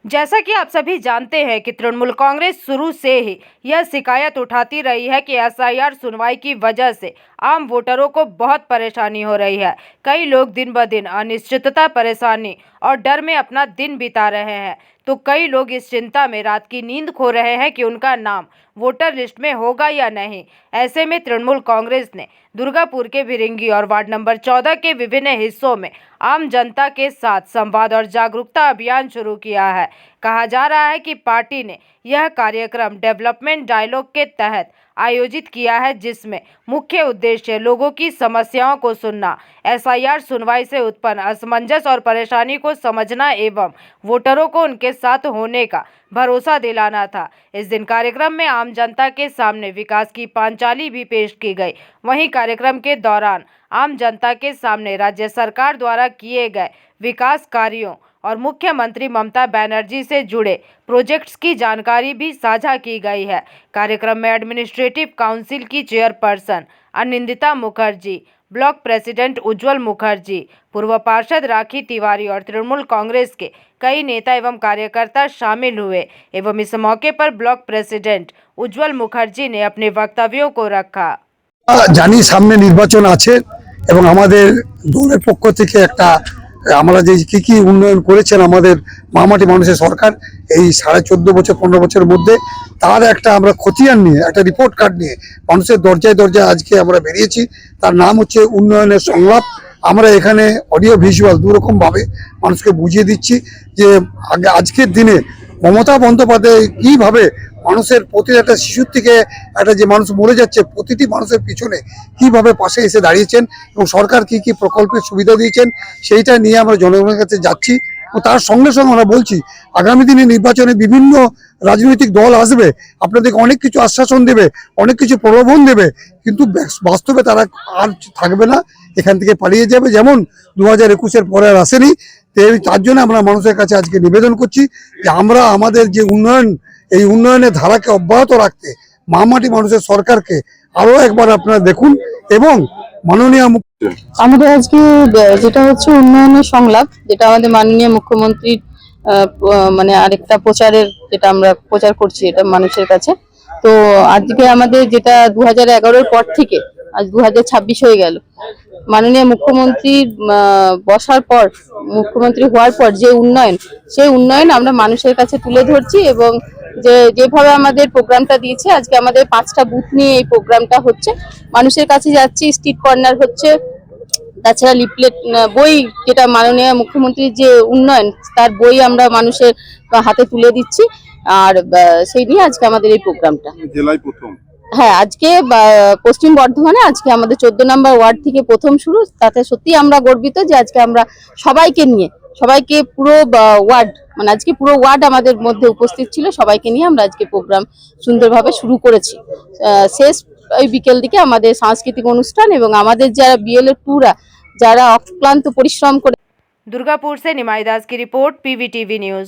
जैसा कि आप सभी जानते हैं कि तृणमूल कांग्रेस शुरू से ही यह शिकायत उठाती रही है कि एसआईआर सुनवाई की वजह से आम वोटरों को बहुत परेशानी हो रही है। कई लोग दिन ब दिन अनिश्चितता, परेशानी और डर में अपना दिन बिता रहे हैं, तो कई लोग इस चिंता में रात की नींद खो रहे हैं कि उनका नाम वोटर लिस्ट में होगा या नहीं। ऐसे में तृणमूल कांग्रेस ने दुर्गापुर के भिरिंगी और वार्ड नंबर 14 के विभिन्न हिस्सों में आम जनता के साथ संवाद और जागरूकता अभियान शुरू किया है। कहा जा रहा है कि पार्टी ने यह कार्यक्रम डेवलपमेंट डायलॉग के तहत आयोजित किया है, जिसमें मुख्य उद्देश्य लोगों की समस्याओं को सुनना, एसआईआर सुनवाई से उत्पन्न असमंजस और परेशानी को समझना एवं वोटरों को उनके साथ होने का भरोसा दिलाना था। इस दिन कार्यक्रम में आम जनता के सामने विकास की पांचाली भी पेश की गई। वहीं कार्यक्रम के दौरान आम जनता के सामने राज्य सरकार द्वारा किए गए विकास कार्यों और मुख्यमंत्री ममता बनर्जी से जुड़े प्रोजेक्ट्स की जानकारी भी साझा की गई है। कार्यक्रम में एडमिनिस्ट्रेटिव काउंसिल की chairperson Anindita Mukherjee, block president Ujjwal Mukherjee, पूर्व पार्षद राखी तिवारी और तृणमूल कांग्रेस के कई नेता एवं कार्यकर्ता शामिल हुए एवं इस मौके पर ब्लॉक प्रेसिडेंट उज्जवल मुखर्जी ने अपने वक्तव्यों को रखा। জানি সামনে নির্বাচন আছে এবং আমাদের দলের পক্ষ থেকে একটা আমরা যে কি উন্নয়ন করেছেন আমাদের মামাটি মানুষের সরকার এই 14.5 বছর 15 বছরের মধ্যে তার একটা আমরা খতিয়ান নিয়ে একটা রিপোর্ট কার্ড নিয়ে মানুষের দরজায় দরজায় আজকে আমরা বেরিয়েছি। তার নাম হচ্ছে উন্নয়নের সংলাপ। আমরা এখানে অডিও ভিজুয়াল দুরকম ভাবে মানুষকে বুঝিয়ে দিচ্ছি যে আজকের দিনে মমতা বন্দ্যোপাধ্যায় কিভাবে মানুষের প্রতি একটা শিশুর থেকে একটা যে মানুষ মরে যাচ্ছে প্রতিটি মানুষের পিছনে কিভাবে পাশে এসে দাঁড়িয়েছেন এবং সরকার কি প্রকল্পের সুবিধা দিয়েছেন সেইটা নিয়ে আমরা জনগণের কাছে যাচ্ছি। ও তার সঙ্গে সঙ্গে আমরা বলছি আগামী দিনে নির্বাচনে বিভিন্ন রাজনৈতিক দল আসবে, আপনাদেরকে অনেক কিছু আশ্বাসন দেবে, অনেক কিছু প্রলোভন দেবে, কিন্তু বাস্তবে তারা আর থাকবে না, এখান থেকে পালিয়ে যাবে। যেমন 2021-এর পরে আর আসেনি। তার জন্য আমরা মানুষের কাছে আজকে নিবেদন করছি যে আমরা আমাদের যে উন্নয়ন এই উন্নয়নের ধারাকে অব্যাহত রাখতে মামাটি মানুষের সরকারকে আরো একবার আপনারা দেখুন এবং মাননীয় আমাদের আজকে যেটা হচ্ছে উন্নয়নের সংলাপ, যেটা আমাদের মাননীয় মুখ্যমন্ত্রীর মানে আরেকটা প্রচারের যেটা আমরা প্রচার করছি এটা মানুষের কাছে। তো আজকে আমাদের যেটা 2011-এর পর থেকে আজ 2026 হয়ে গেল, মাননীয় মুখ্যমন্ত্রীর বসার পর মুখ্যমন্ত্রী হওয়ার পর যে উন্নয়ন, সেই উন্নয়ন আমরা মানুষের কাছে তুলে ধরছি এবং যেভাবে আমাদের প্রোগ্রামটা দিয়েছে আজকে আমাদের 5টা বুথ নিয়ে এই প্রোগ্রামটা হচ্ছে, মানুষের কাছে যাচ্ছি, স্ট্রিট কর্নার হচ্ছে, তাছাড়া লিফলেট বই যেটা মাননীয় মুখ্যমন্ত্রীর যে উন্নয়ন তার বই আমরা মানুষের হাতে তুলে দিচ্ছি। আর সেই নিয়ে আজকে আমাদের এই প্রোগ্রামটা জেলায় প্রথম। হ্যাঁ, আজকে পশ্চিম বর্ধমানে আজকে আমাদের 14 নম্বর ওয়ার্ড থেকে প্রথম শুরু। তাতে সত্যি আমরা গর্বিত যে আজকে আমরা সবাইকে নিয়ে, সবাইকে পুরো ওয়ার্ড মানে আজকে পুরো ওয়ার্ড আমাদের মধ্যে উপস্থিত ছিল, সবাইকে নিয়ে আমরা আজকে প্রোগ্রাম সুন্দরভাবে শুরু করেছি। শেষ ওই বিকেল দিকে আমাদের সাংস্কৃতিক অনুষ্ঠান এবং আমাদের যারা বিএলএ টুরা যারা অক্লান্ত পরিশ্রম করে। दुर्गापुर से निमाई दास की रिपोर्ट, पीवीटीवी न्यूज।